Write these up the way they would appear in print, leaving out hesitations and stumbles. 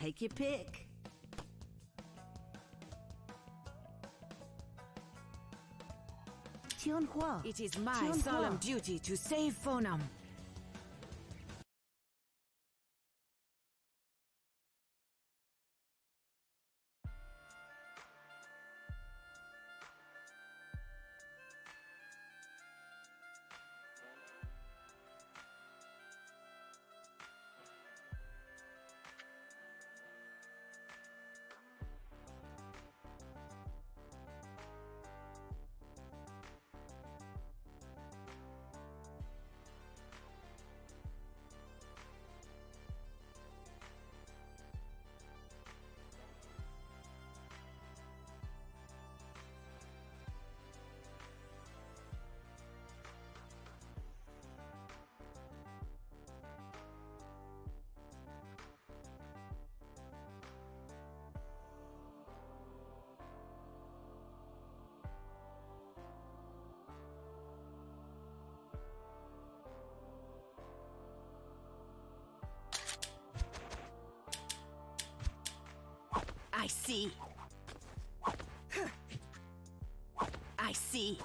Take your pick. Tianhuo. It is my solemn duty to save Phonum. I see. I see.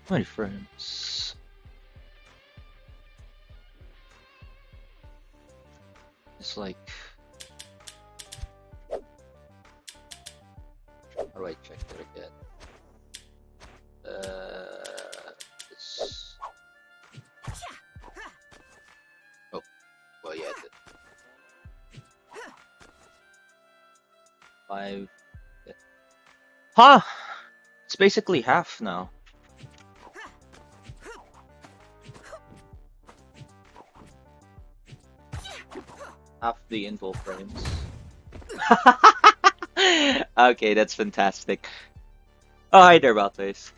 How many frames? It's like... How do I check that again? This... Oh, well, yeah, I did. 5... Yeah. Huh! It's basically half now. Half the info frames. Okay, that's fantastic. Oh, hi there, Balthus.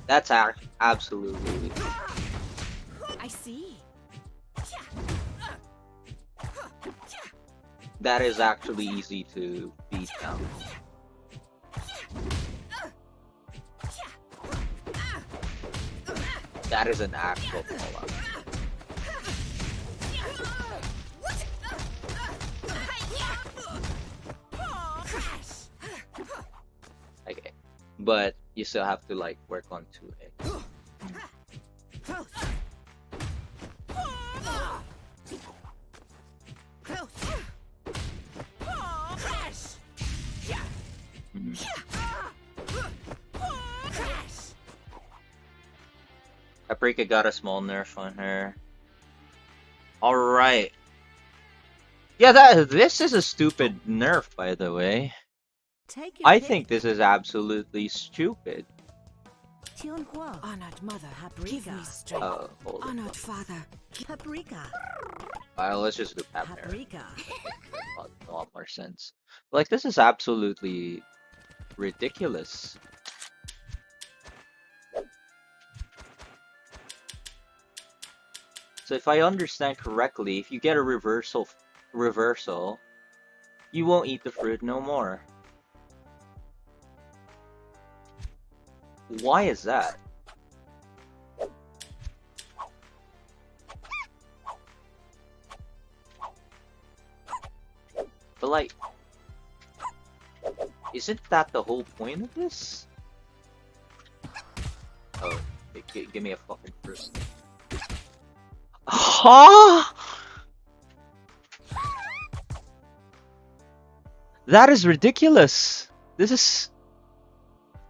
That's absolutely. I see. That is actually easy to beat now. That is an actual fallout. Okay, but you still have to like work on 2A. Paprika got a small nerf on her. Alright. Yeah, this is a stupid nerf, by the way. I think this is absolutely stupid. Tianhuo. Honored mother, give me strength. Hold Honored on. father. Paprika. Let's just do Pap nerf. Paprika. A lot more sense. Like, this is absolutely ridiculous. So if I understand correctly, if you get a reversal, you won't eat the fruit no more. Why is that? But like, isn't that the whole point of this? Oh, give me a fucking fruit. Huh? That is ridiculous. This is...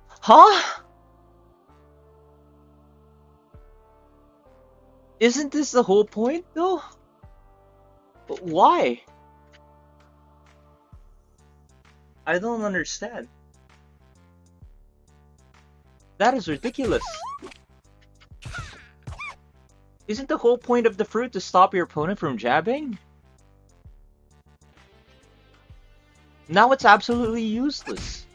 Huh? Isn't this the whole point though? But why? I don't understand. That is ridiculous. Isn't the whole point of the fruit to stop your opponent from jabbing? Now it's absolutely useless.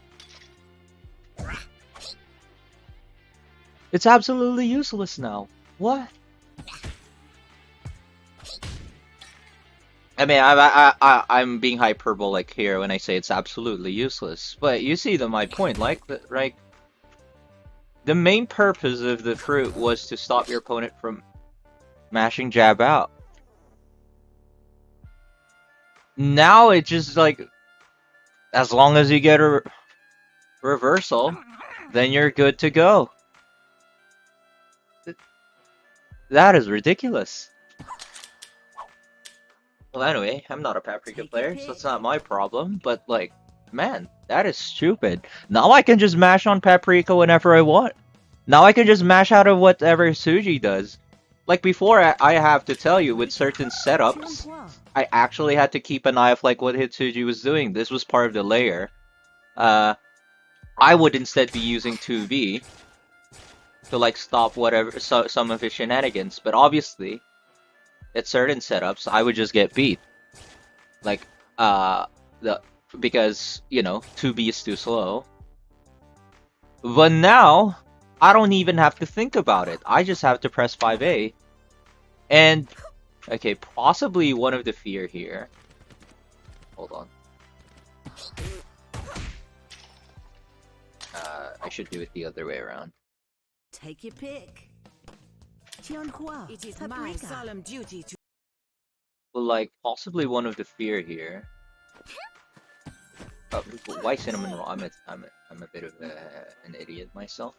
It's absolutely useless now. What? I mean, I'm being hyperbolic here when I say it's absolutely useless, but you see my point, like, right? The main purpose of the fruit was to stop your opponent from mashing jab out. Now it's just like, as long as you get a reversal, then you're good to go. That is ridiculous. Well, anyway, I'm not a Paprika player, so it's not my problem, but like, man, that is stupid. Now I can just mash on Paprika whenever I want. Now I can just mash out of whatever Suji does. Like before, I have to tell you, with certain setups, I actually had to keep an eye of like what Hitsuji was doing. This was part of the layer. I would instead be using 2V to like stop whatever some of his shenanigans, but obviously, at certain setups, I would just get beat. Like because you know 2B is too slow. But now I don't even have to think about it. I just have to press 5A. And okay, possibly one of the fear here. Hold on. I should do it the other way around. Take your pick. Tianhuo. It is my solemn duty to. Well, like possibly one of the fear here. Why cinnamon roll? I'm a bit of an idiot myself.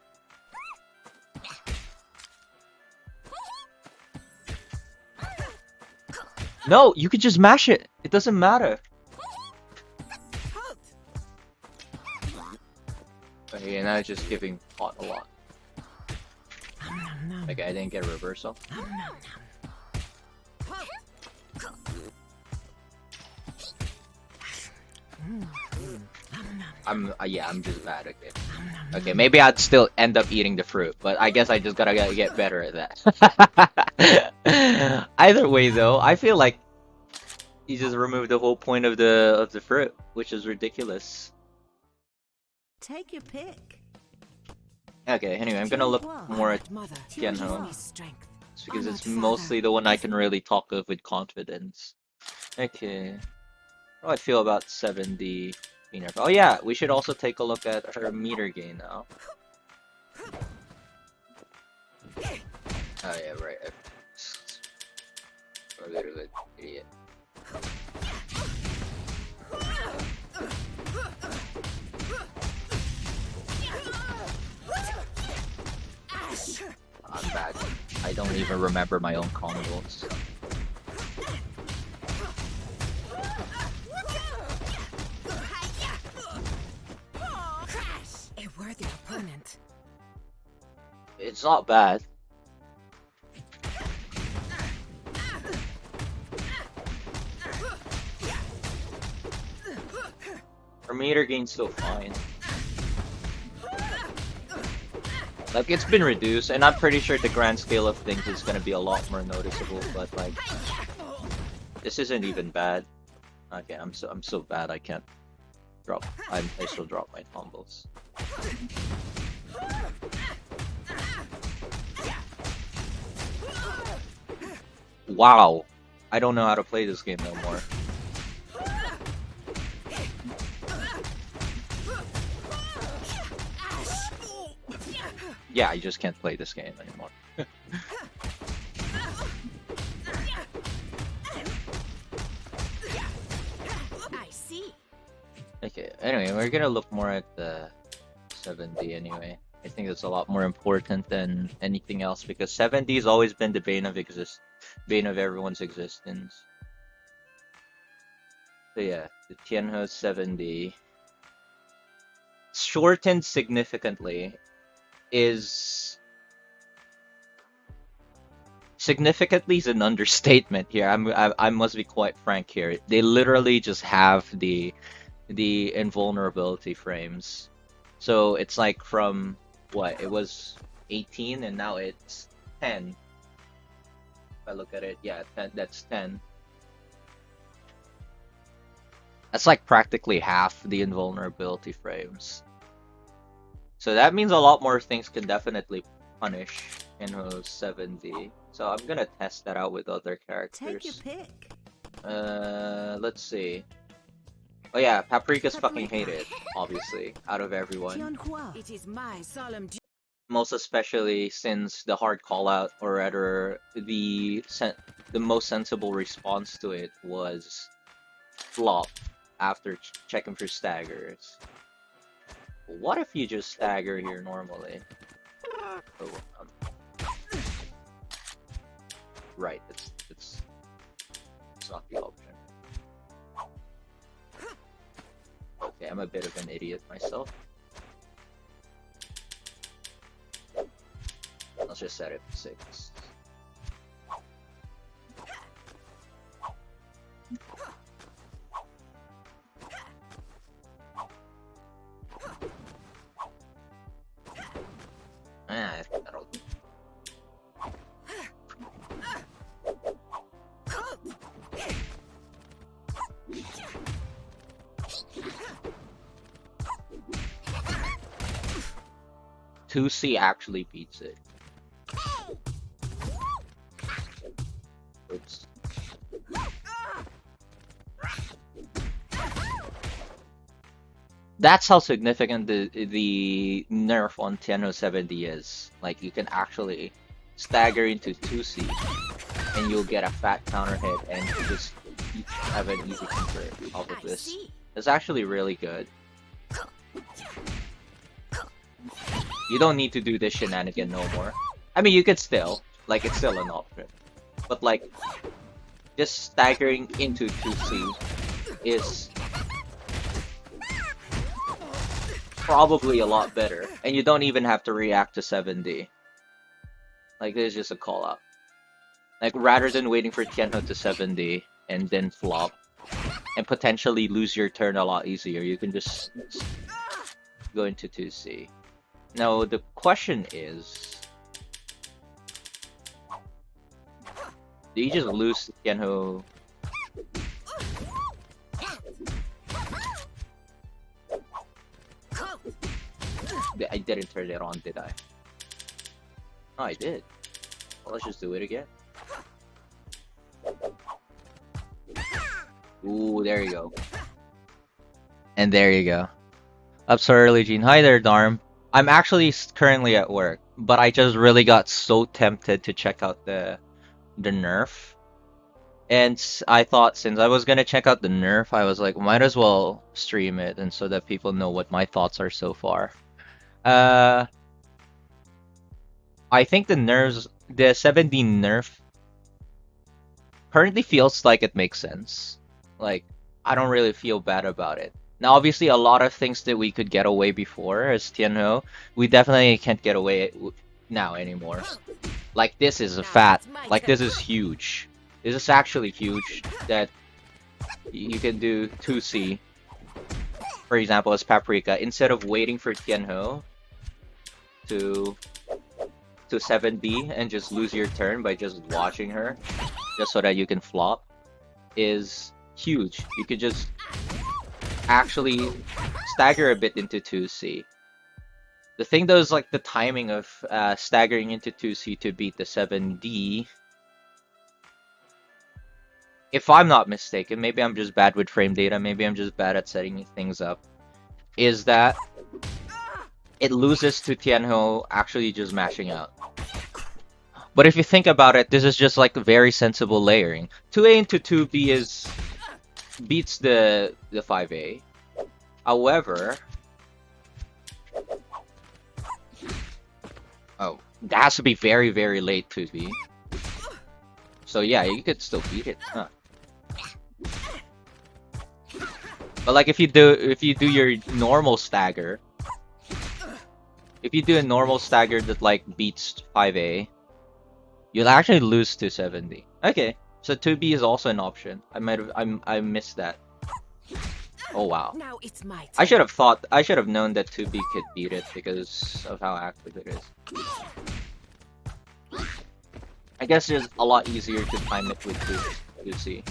No, you could just mash it. It doesn't matter. Okay, and I'm just giving pot a lot. Okay, I didn't get a reversal. I'm just bad. Okay. Okay, maybe I'd still end up eating the fruit, but I guess I just gotta get better at that. Either way, though, I feel like he just removed the whole point of the fruit, which is ridiculous. Take your pick. Okay, anyway, I'm gonna look more at Tianhuo. It's because it's mostly the one I can really talk of with confidence. Okay. How do I feel about 70 nerf? Oh yeah, we should also take a look at her meter gain now. Oh yeah, right. I'm a bit of an idiot. I'm bad. I don't even remember my own combos. A worthy opponent. It's not bad. Her meter gain's still fine. Like, it's been reduced, and I'm pretty sure the grand scale of things is gonna be a lot more noticeable, but like, this isn't even bad. Okay, I'm so bad I can't drop. I still drop my combos. Wow, I don't know how to play this game no more. Yeah, I just can't play this game anymore. I see. Okay, anyway, we're gonna look more at the 70 anyway. I think that's a lot more important than anything else because 70 has always been the bane of everyone's existence. So yeah, the Tianhuo 70 shortened significantly is an understatement here. I must be quite frank here. They literally just have the invulnerability frames. So it's like from what it was 18 and now it's 10. If I look at it, yeah, 10, that's 10. That's like practically half the invulnerability frames. So that means a lot more things can definitely punish Tianhuo 7D. So I'm gonna test that out with other Take your characters. pick. Let's see. Oh yeah, Paprika's fucking Paprika. hated, obviously, out of everyone. Tianhuo. It is my solemn duty. Most especially since the hard call out, or rather the most sensible response to it was flop after checking for staggers. What if you just stagger here normally? Oh, right, it's not the option. Okay, I'm a bit of an idiot myself. Let's just set it to 6. I think that'll do. Two C actually beats it. Oops. That's how significant the nerf on Tianhuo 70 is. Like, you can actually stagger into 2C and you'll get a fat counter hit and just have an easy convert off of this. It's actually really good. You don't need to do this shenanigan no more. I mean, you could still, like, it's still an option. But like, just staggering into 2C is probably a lot better. And you don't even have to react to 7D. Like, this is just a call out. Like, rather than waiting for Tianhuo to 7D and then flop and potentially lose your turn a lot easier, you can just go into 2C. Now, the question is, do you just lose Tianhuo? I didn't turn it on, did I? Oh, I did. Well, let's just do it again. Ooh, there you go. And there you go. Up so early, Gene. Hi there, Darm. I'm actually currently at work, but I just really got so tempted to check out the nerf. And I thought, since I was gonna check out the nerf, I was like, might as well stream it, and so that people know what my thoughts are so far. I think the 7D nerf currently feels like it makes sense. Like, I don't really feel bad about it. Now, obviously, a lot of things that we could get away before as Tianhuo, we definitely can't get away now anymore. Like, this is a fat, like, this is huge. This is actually huge, that you can do 2C, for example, as Paprika, instead of waiting for Tianhuo to 7D and just lose your turn by just watching her, just so that you can flop, is huge. You could just actually stagger a bit into 2C. The thing though is, like, the timing of staggering into 2C to beat the 7D, if I'm not mistaken, maybe I'm just bad with frame data, maybe I'm just bad at setting things up, is that it loses to Tianhuo actually just mashing out. But if you think about it, this is just like very sensible layering. 2A into 2B beats the 5A. However, oh, that has to be very, very late 2B. So yeah, you could still beat it, huh? But like, if you do your normal stagger, if you do a normal stagger that like beats 5A, you'll actually lose to 7D. Okay, so 2B is also an option. I missed that. Oh wow. Now it's my turn. I should have known that 2B could beat it because of how active it is. I guess it's a lot easier to time it with 2C.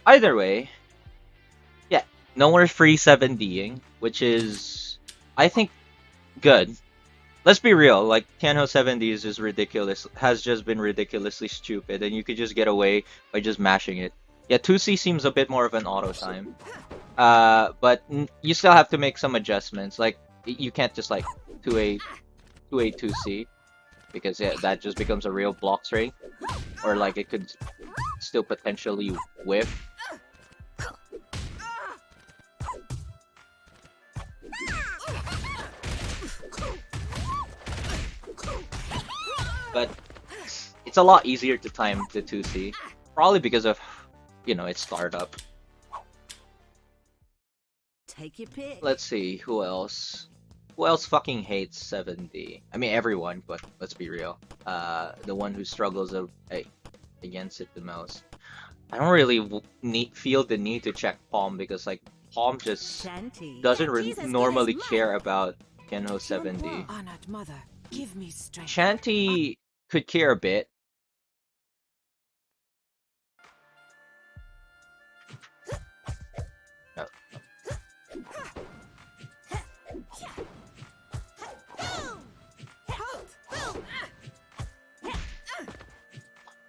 Either way, yeah, no more free 7D'ing, which is, I think, good. Let's be real, like, Tianhuo 7D is just ridiculous, has just been ridiculously stupid, and you could just get away by just mashing it. Yeah, 2C seems a bit more of an auto time. But you still have to make some adjustments, like, you can't just, like, 2A 2C, because yeah, that just becomes a real block string, or like, it could still potentially whiff. But it's a lot easier to time the 2C, probably because of, you know, its startup. Take your pick. Let's see, who else? Who else fucking hates 7D? I mean, everyone, but let's be real. The one who struggles against it the most. I don't really feel the need to check Palm, because like Palm just Shanty. doesn't normally care about Tianhuo 7D. Honored mother, give me strength. Shanty could care a bit. No.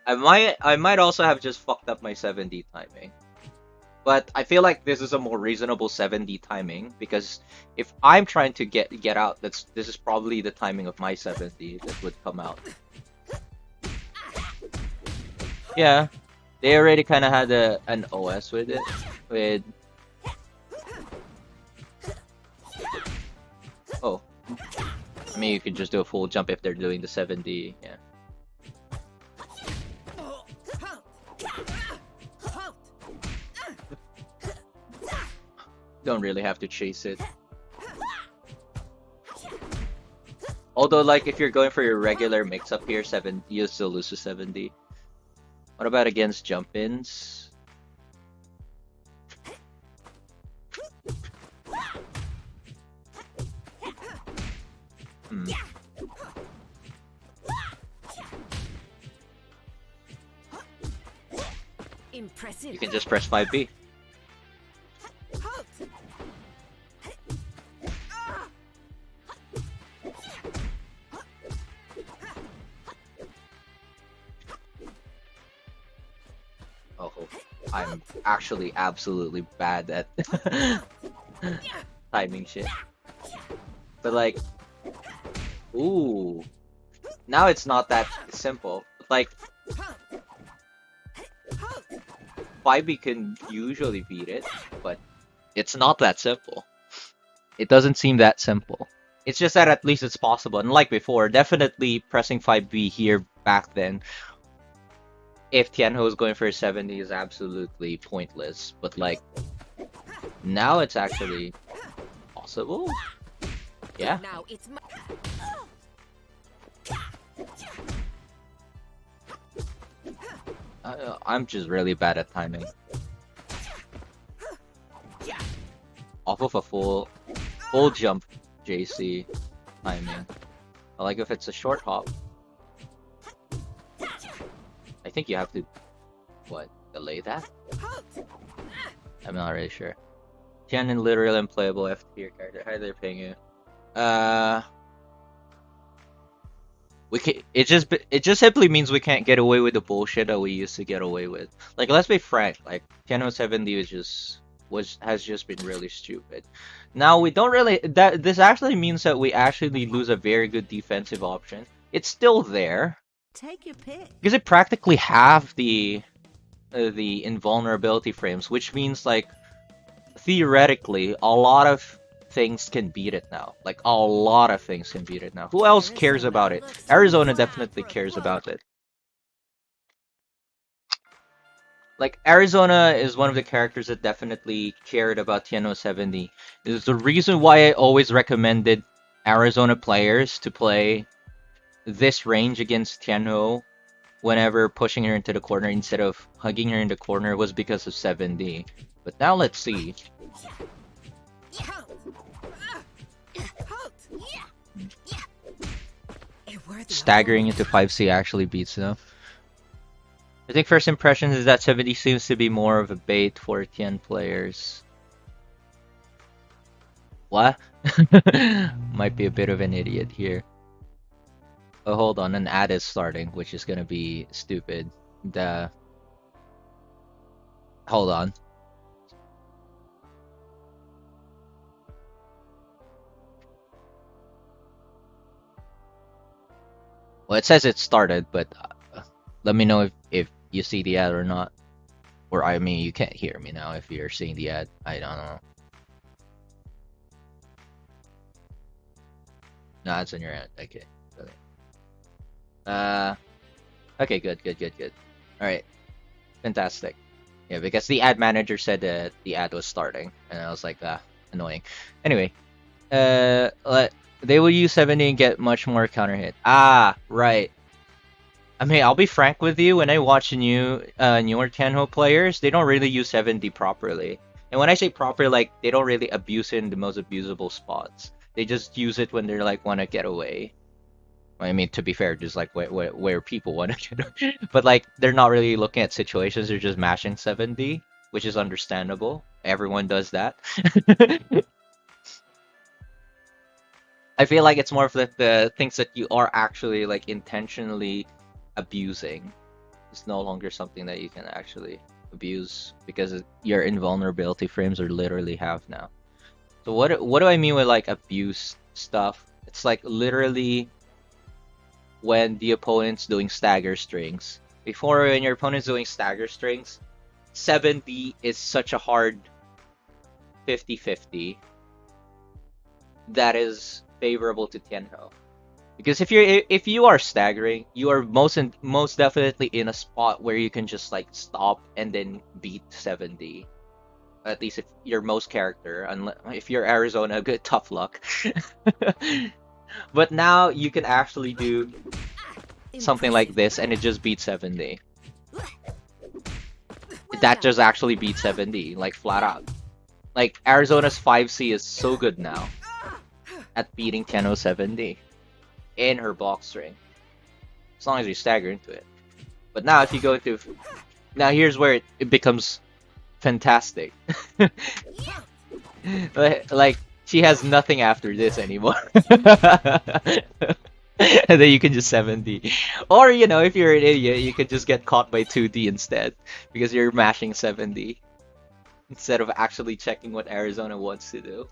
I might also have just fucked up my 7D timing. But I feel like this is a more reasonable 7D timing, because if I'm trying to get out, this is probably the timing of my 7D that would come out. Yeah, they already kind of had an OS with it, with... Oh. I mean, you could just do a full jump if they're doing the 7D, yeah. Don't really have to chase it. Although, like, if you're going for your regular mix-up here, you still lose to 7D. What about against jump-ins? Impressive. You can just press 5B. Oh, I'm actually absolutely bad at timing shit. But like, ooh, now it's not that simple. Like, 5B can usually beat it, but it's not that simple. It doesn't seem that simple. It's just that at least it's possible. And like before, definitely pressing 5B here back then, if Tianhuo is going for a 70, is absolutely pointless. But like, now it's actually possible. Yeah. Now it's I'm just really bad at timing. Off of a full jump JC timing. I like if it's a short hop. I think you have to, what, delay that? I'm not really sure. Tianhuo literally unplayable F tier character. Hi there, Pingu. It just simply means we can't get away with the bullshit that we used to get away with. Like, let's be frank, like Tianhuo 7D has just been really stupid. Now we don't really this actually means that we actually lose a very good defensive option. It's still there. Take your pick. Because it practically half the invulnerability frames, which means like theoretically a lot of things can beat it now. Like, a lot of things can beat it now. Who else cares about it? Arizona definitely cares about it. Like, Arizona is one of the characters that definitely cared about Tianhuo 7D. It's the reason why I always recommended Arizona players to play this range against Tianhuo whenever pushing her into the corner instead of hugging her in the corner was because of 7D. But now let's see. Staggering into 5C actually beats them. I think first impressions is that 70 seems to be more of a bait for Tian players. What? Might be a bit of an idiot here. Oh, hold on, an ad is starting, which is gonna be stupid. Hold on. Well, it says it started, but let me know if you see the ad or not. Or I mean, you can't hear me now if you're seeing the ad. I don't know. No, it's on your end. Okay. Okay, good. Alright. Fantastic. Yeah, because the ad manager said that the ad was starting, and I was like, annoying. Anyway, they will use 70 and get much more counter hit. Ah, right. I mean, I'll be frank with you. When I watch newer Tianhuo players, they don't really use 70 properly. And when I say proper, like they don't really abuse it in the most abusable spots. They just use it when they're like want to get away. I mean, to be fair, just like where people want to get away. But like they're not really looking at situations. They're just mashing 70, which is understandable. Everyone does that. I feel like it's more of the things that you are actually like intentionally abusing. It's no longer something that you can actually abuse because your invulnerability frames are literally half now. So what do I mean with like abuse stuff? It's like literally when the opponent's doing stagger strings. Before, when your opponent's doing stagger strings, 70 is such a hard 50-50 that is favorable to Tianhuo. Because if you are staggering, you are most definitely in a spot where you can just like stop and then beat 70. At least if you're most character, if you're Arizona, good tough luck. But now you can actually do something like this and it just beats 70. That just actually beats 70, like flat out. Like Arizona's 5C is so good now at beating Tianhuo 70 in her block string, as long as you stagger into it. But now if you go into, now here's where it becomes fantastic. Like she has nothing after this anymore. And then you can just 70. Or you know, if you're an idiot, you could just get caught by 2D instead because you're mashing 70 instead of actually checking what Arizona wants to do.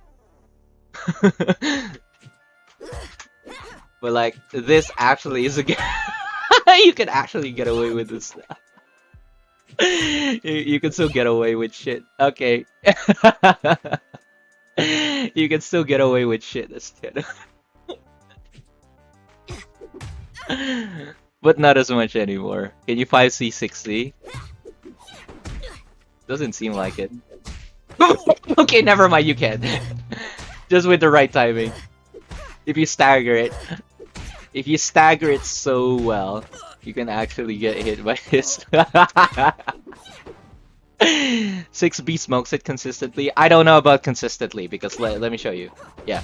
But like this actually is a you can actually get away with this stuff. You can still get away with shit. Okay. You can still get away with shit instead. But not as much anymore. Can you 5C 6C? Doesn't seem like it. Okay, never mind, you can. Just with the right timing. If you stagger it. If you stagger it so well, you can actually get hit by this. 6B smokes it consistently. I don't know about consistently because let me show you. Yeah.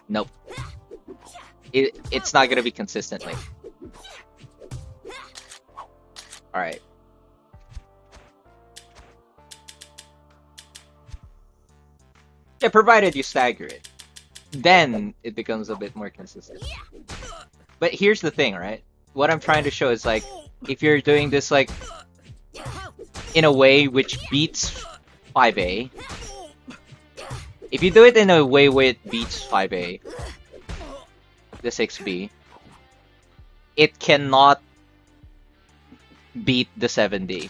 Nope. It's not gonna be consistently. Alright. Yeah, provided you stagger it. Then it becomes a bit more consistent. But here's the thing, right? What I'm trying to show is like, if you're doing this like in a way which beats 5A, if you do it in a way where it beats 5A, the 6B, it cannot beat the 7D.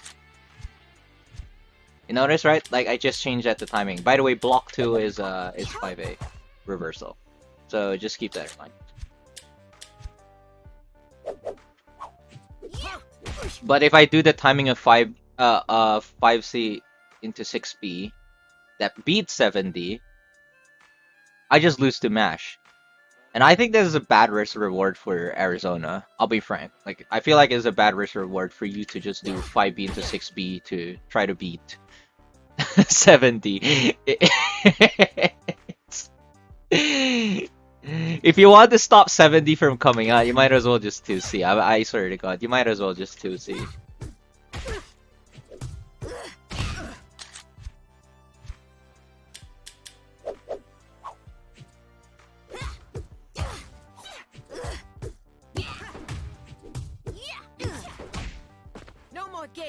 You notice, right? Like I just changed at the timing. By the way, block 2 is 5A reversal. So just keep that in mind. But if I do the timing of 5C into 6B that beats 7D, I just lose to mash. And I think this is a bad risk reward for Arizona. I'll be frank. Like I feel like it's a bad risk reward for you to just do 5B into 6B to try to beat 7D. If you want to stop 70 from coming out, you might as well just 2C. I swear to God, you might as well just 2C.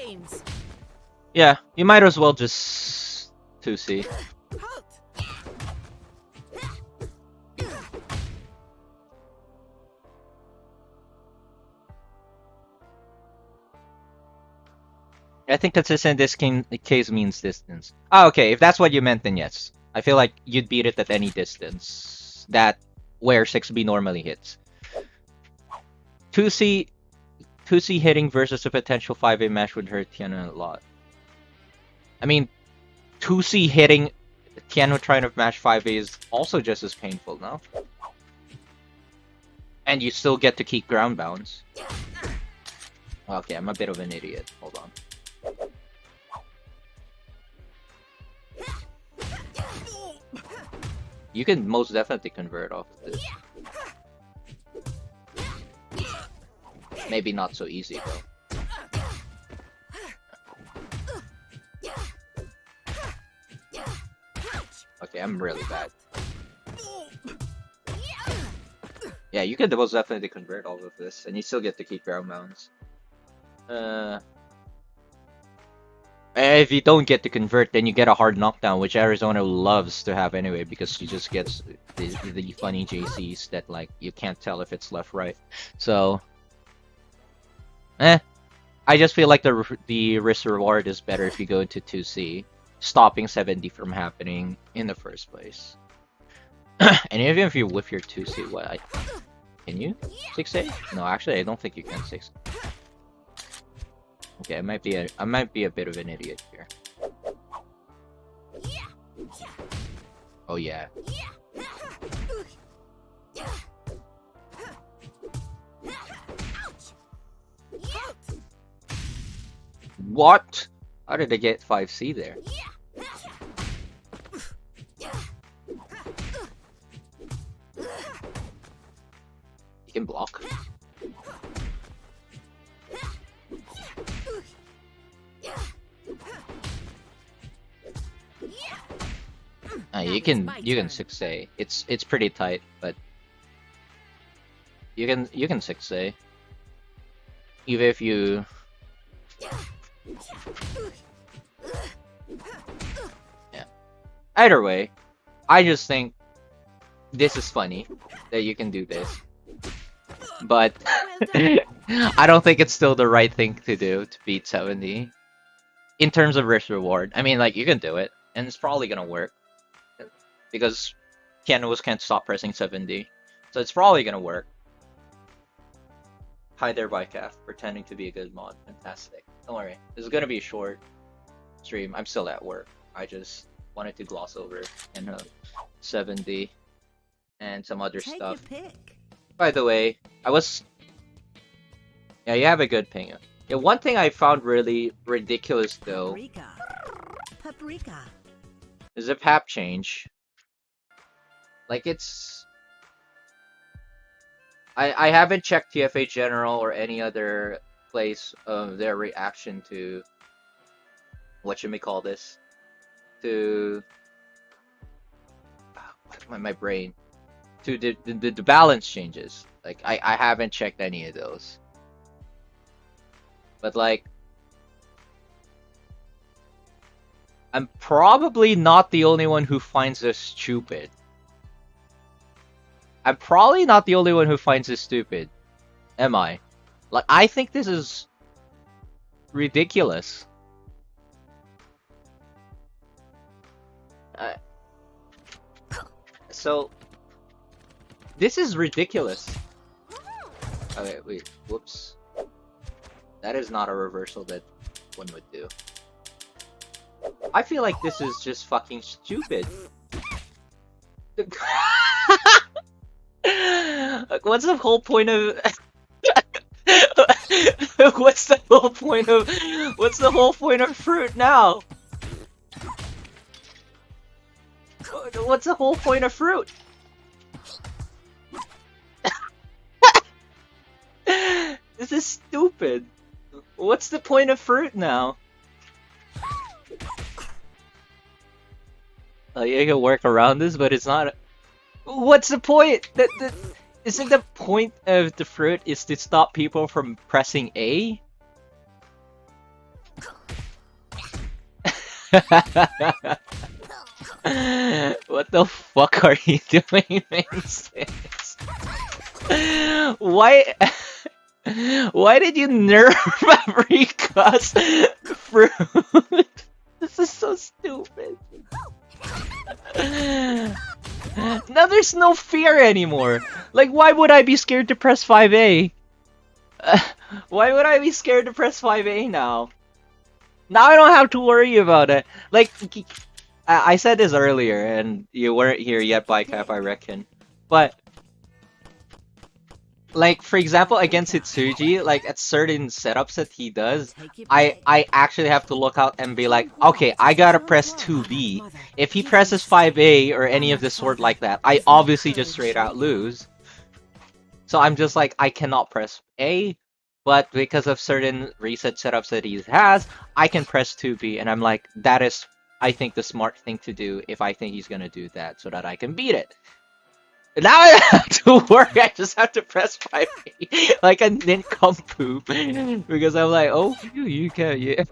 flames. Yeah, you might as well just 2C. Halt. I think consistent in this case means distance. Oh, okay, if that's what you meant, then yes. I feel like you'd beat it at any distance that where 6B normally hits. 2C hitting versus a potential 5A match would hurt Tianhuo a lot. I mean, 2C hitting Tianhuo trying to match 5A is also just as painful now. And you still get to keep ground bounds. Okay, I'm a bit of an idiot. Hold on. You can most definitely convert off of this. Maybe not so easy though. Okay, I'm really bad. Yeah, you can most definitely convert all of this, and you still get to keep ground bounds. If you don't get to convert, then you get a hard knockdown, which Arizona loves to have anyway, because she just gets the funny JCs that like you can't tell if it's left right. So, I just feel like the risk reward is better if you go into 2C, stopping 70 from happening in the first place. And even if you whiff your 2C, what? Can you 6A? No, actually, I don't think you can 6. Okay, I might be a bit of an idiot here. Oh yeah. What? How did I get 5C there? You can block. You can 6A. It's pretty tight, but you can 6A. Even if you yeah. Either way, I just think this is funny that you can do this. But I don't think it's still the right thing to do to beat 70. In terms of risk reward. I mean, like, you can do it, and it's probably gonna work. Because Tianhuo can't stop pressing 7D. So it's probably gonna work. Hi there, Bycaf, pretending to be a good mod. Fantastic. Don't worry, this is gonna be a short stream. I'm still at work. I just wanted to gloss over and 7D and some other Take stuff. your pick. By the way, yeah, you have a good ping. Yeah, one thing I found really ridiculous though Paprika. is a pap change. Like I haven't checked TFH General or any other place of their reaction to whatchamacallit, to my brain, to the balance changes. Like I haven't checked any of those. But like I'm probably not the only one who finds this stupid. I'm probably not the only one who finds this stupid. Am I? Like, I think this is ridiculous. So, this is ridiculous. Okay, wait, whoops. That is not a reversal that one would do. I feel like this is just fucking stupid. Like, what's the whole point of what's the whole point of fruit now? What's the whole point of fruit? This is stupid. What's the point of fruit now? You can work around this, but it's not. What's the point? Isn't the point of the fruit is to stop people from pressing A? What the fuck are you doing, Mason? Why? Why did you nerf Paprika's fruit? This is so stupid. Now there's no fear anymore. Like, why would I be scared to press 5A? Why would I be scared to press 5A now? Now I don't have to worry about it. Like, I said this earlier, and you weren't here yet, Bicap, I reckon. But, like, for example, against Hitsuji, like, at certain setups that he does, I actually have to look out and be like, okay, I gotta press 2B. If he presses 5A or any of the sort like that, I obviously just straight out lose. So I'm just like, I cannot press A, but because of certain reset setups that he has, I can press 2B, and I'm like, that is, I think, the smart thing to do if I think he's gonna do that, so that I can beat it. Now I don't have to worry, I just have to press 5A like a nincompoop, because I'm like, oh, you can, yeah.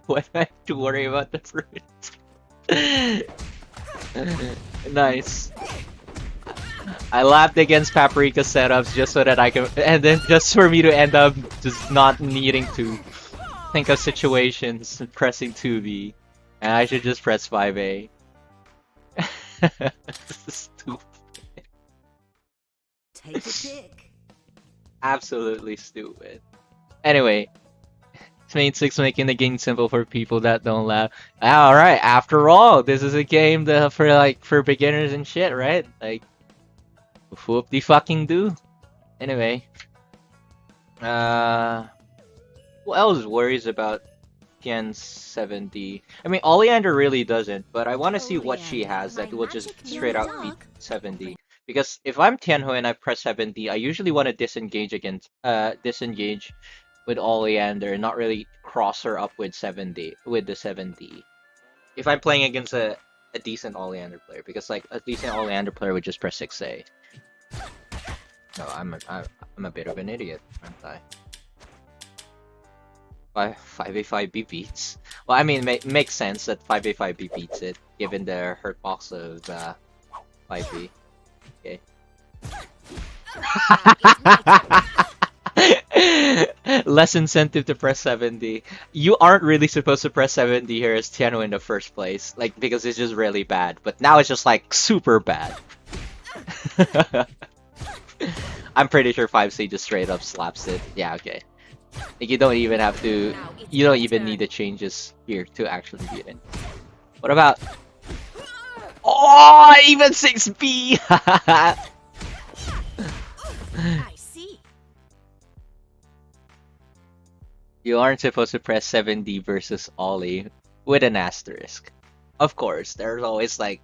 Why do I have to worry about the fruit? Nice. I laughed against Paprika setups just so that I can, and then just for me to end up just not needing to think of situations and pressing 2B, and I should just press 5A. This is stupid. Take a pick. Absolutely stupid. Anyway, Main 6 making the game simple for people that don't laugh. Alright, after all, this is a game that for beginners and shit, right? Like, whoop de fucking do. Anyway, who else worries about Tian 7D? I mean, Oleander really doesn't, but I want to see what she has that will just straight out beat 7D. Because if I'm Tianhuo and I press 7D, I usually want to disengage with Oleander, not really cross her up with the 7D. If I'm playing against a decent Oleander player, because like a decent Oleander player would just press 6A. No, I'm a bit of an idiot, aren't I? 5A5B beats. Well, I mean, makes sense that 5A5B beats it, given the hurt box of 5B. Okay. Less incentive to press 7D. You aren't really supposed to press 7D here as Tianhuo in the first place, like, because it's just really bad. But now it's just like super bad. I'm pretty sure 5C just straight up slaps it. Yeah, okay. Like, you don't even have to. You don't even need the changes here to actually beat it. What about? Oh, even 6B. I see. You aren't supposed to press 7D versus Ollie with an asterisk. Of course, there's always like,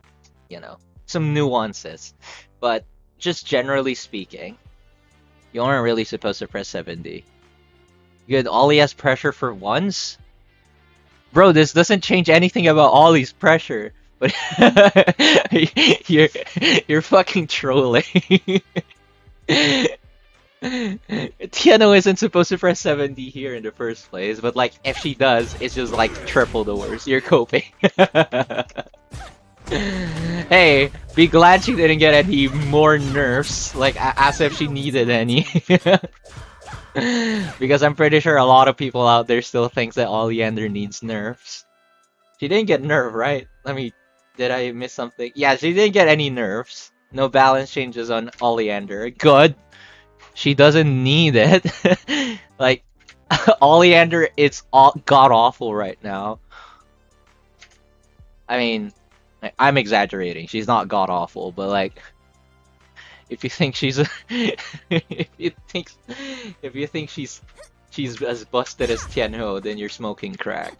you know, some nuances, but just generally speaking, you aren't really supposed to press 7D. Good, Ollie has pressure for once? Bro, this doesn't change anything about Ollie's pressure, but you're fucking trolling. Tianhuo isn't supposed to press 7D here in the first place, but like if she does, it's just like triple the worst. You're coping. Hey, be glad she didn't get any more nerfs, like as if she needed any. Because I'm pretty sure a lot of people out there still thinks that Oleander needs nerfs. She didn't get nerf, right? Did I miss something? Yeah, she didn't get any nerfs. No balance changes on Oleander. Good. She doesn't need it. Like, Oleander is god-awful right now. I mean, I'm exaggerating. She's not god-awful, but like, if you think she's if you think she's as busted as Tianhuo, then you're smoking crack.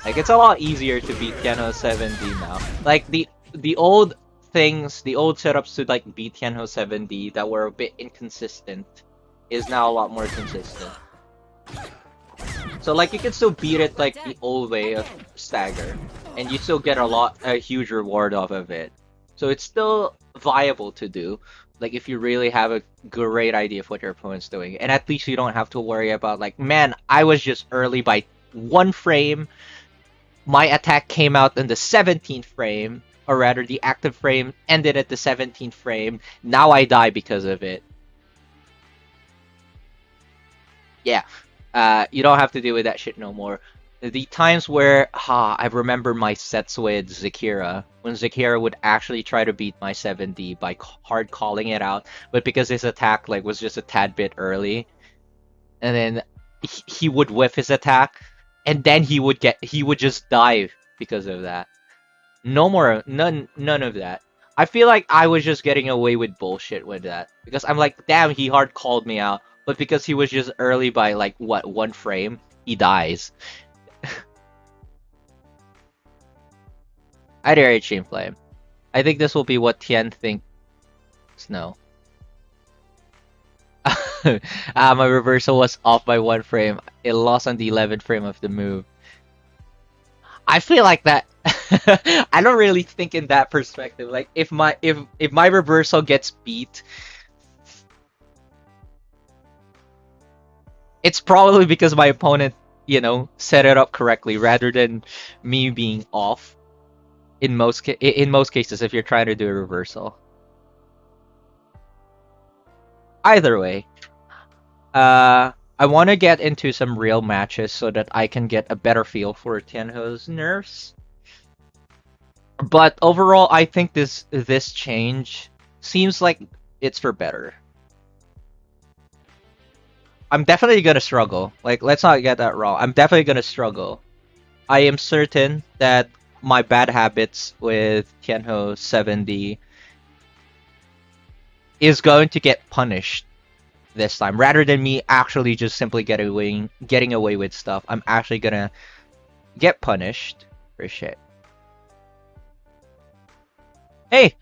Like, it's a lot easier to beat Tianhuo 7D now. Like, the old things, the old setups to like beat Tianhuo 7D that were a bit inconsistent is now a lot more consistent. So like, you can still beat it like the old way of stagger, and you still get a huge reward off of it. So it's still viable to do, Like if you really have a great idea of what your opponent's doing, and at least you don't have to worry about like, man, I was just early by 1 frame. My attack came out in the 17th frame, or rather the active frame ended at the 17th frame. Now I die because of it. Yeah, you don't have to deal with that shit no more. The times where, I remember my sets with Zakira, when Zakira would actually try to beat my 7D by hard calling it out, but because his attack like was just a tad bit early, and then he would whiff his attack, and then he would just die because of that. None of that. I feel like I was just getting away with bullshit with that because I'm like, damn, he hard called me out, but because he was just early by like what 1 frame, he dies. I dare a Chain Flame. I think this will be what Tien thinks. No. My reversal was off by 1 frame. It lost on the 11th frame of the move. I feel like that. I don't really think in that perspective. Like if my reversal gets beat, it's probably because my opponent, set it up correctly rather than me being off. In most cases, if you're trying to do a reversal. Either way, I want to get into some real matches so that I can get a better feel for Tianhuo's nerfs. But overall, I think this change seems like it's for better. I'm definitely gonna struggle. Like, let's not get that wrong. I'm definitely gonna struggle. I am certain that my bad habits with Tianhuo 7D is going to get punished this time. Rather than me actually just simply getting away with stuff, I'm actually gonna get punished for shit. Hey!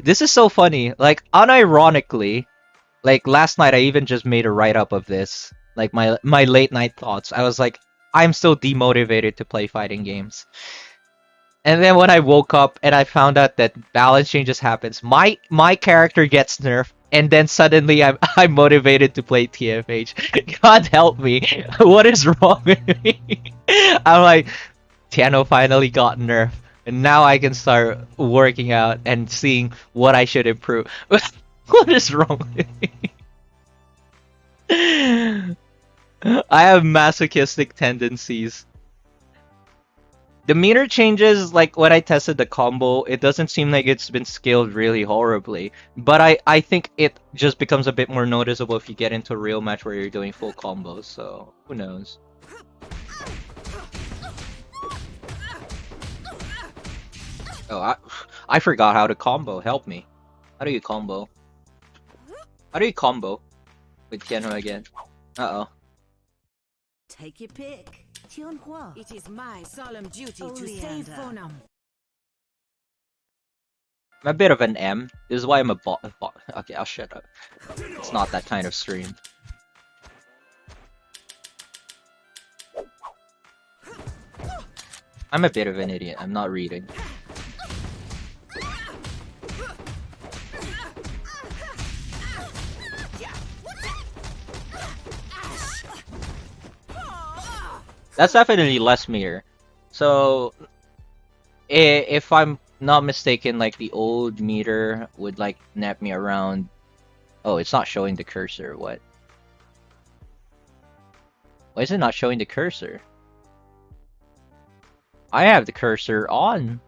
This is so funny. Like, unironically, like last night I even just made a write-up of this. Like my late night thoughts. I was like, I'm still demotivated to play fighting games. And then when I woke up and I found out that balance changes happens, my character gets nerfed, and then suddenly I'm motivated to play TFH. God help me. What is wrong with me? I'm like, Tianhuo finally got nerfed, and now I can start working out and seeing what I should improve. What is wrong with me? I have masochistic tendencies. The meter changes, like when I tested the combo, it doesn't seem like it's been scaled really horribly. But I think it just becomes a bit more noticeable if you get into a real match where you're doing full combos, so who knows. Oh, I forgot how to combo, help me. How do you combo? How do you combo with Tianhuo again? Uh-oh. Take your pick. Tianhuo. It is my solemn duty to save Fonam. I'm a bit of an M. This is why I'm a bot. Okay, I'll shut up. It's not that kind of stream. I'm a bit of an idiot. I'm not reading. That's definitely less meter. So, if I'm not mistaken, like the old meter would like net me around. Oh, it's not showing the cursor. What? Why is it not showing the cursor? I have the cursor on.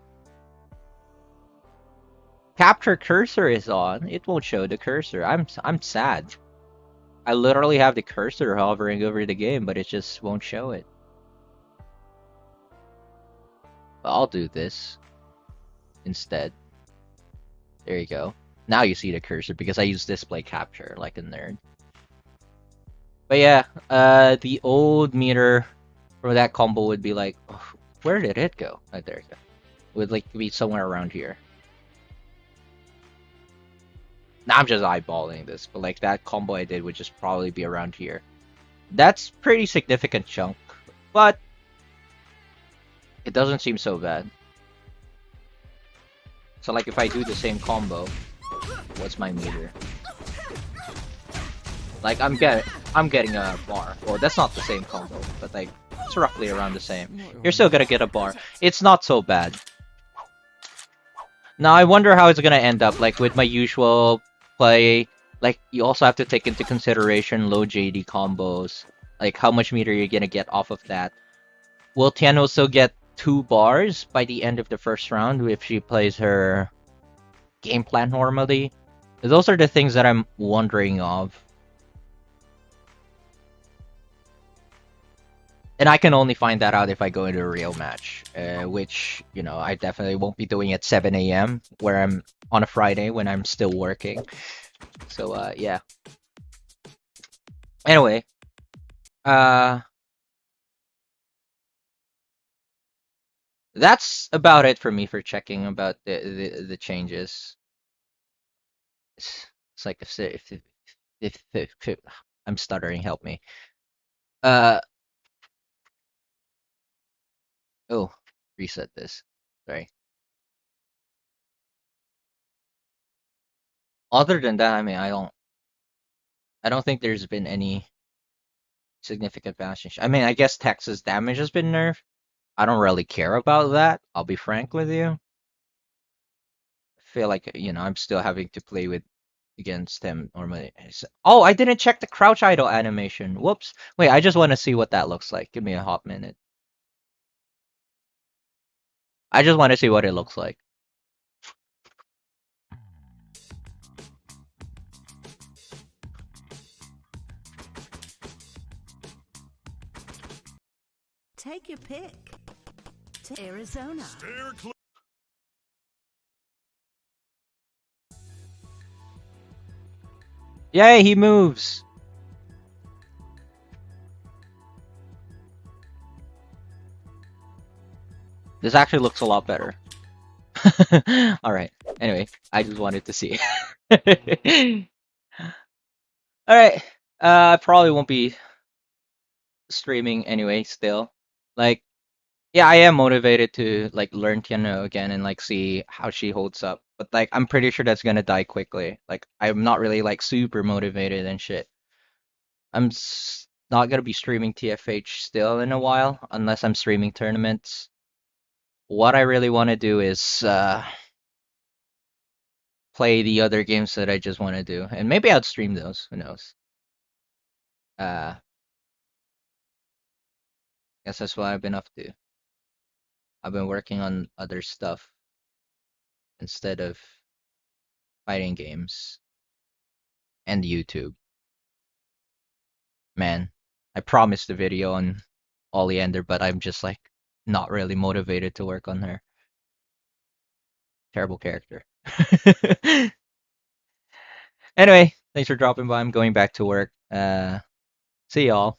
Capture cursor is on. It won't show the cursor. I'm sad. I literally have the cursor hovering over the game, but it just won't show it. I'll do this instead. There you go. Now you see the cursor because I use display capture like a nerd. But yeah, the old meter for that combo would be like, oh, where did it go? Oh, there you go. It would like be somewhere around here. Now I'm just eyeballing this, but like that combo I did would just probably be around here. That's pretty significant chunk, but it doesn't seem so bad. So like if I do the same combo, what's my meter? Like I'm getting a bar. Well, that's not the same combo, but like it's roughly around the same. You're still gonna get a bar. It's not so bad. Now I wonder how it's gonna end up. Like with my usual play, like you also have to take into consideration low JD combos. Like how much meter you're gonna get off of that. Will Tianhuo still get 2 bars by the end of the first round if she plays her game plan normally? Those are the things that I'm wondering of. And I can only find that out if I go into a real match, which, you know, I definitely won't be doing at 7 a.m. where I'm on a Friday when I'm still working. So, yeah. Anyway, that's about it for me for checking about the changes. It's like if I'm stuttering, help me. Oh, reset this. Sorry. Other than that, I mean, I don't think there's been any significant balance change. I mean, I guess Texas damage has been nerfed. I don't really care about that. I'll be frank with you. I feel like, you know, I'm still having to play with against him normally. Oh, I didn't check the crouch idle animation. Whoops. Wait, I just want to see what that looks like. Give me a hot minute. I just want to see what it looks like. Take your pick. To Arizona. Yay, he moves. This actually looks a lot better. Alright. Anyway, I just wanted to see. Alright. I probably won't be streaming anyway still. Like, yeah, I am motivated to like learn Tianhuo again and like see how she holds up. But like I'm pretty sure that's gonna die quickly. Like I'm not really like super motivated and shit. I'm not gonna be streaming TFH still in a while unless I'm streaming tournaments. What I really want to do is play the other games that I just want to do, and maybe I'll stream those. Who knows? Guess that's what I've been up to. I've been working on other stuff instead of fighting games and YouTube. Man, I promised a video on Oleander, but I'm just like not really motivated to work on her. Terrible character. Anyway, thanks for dropping by. I'm going back to work. See y'all.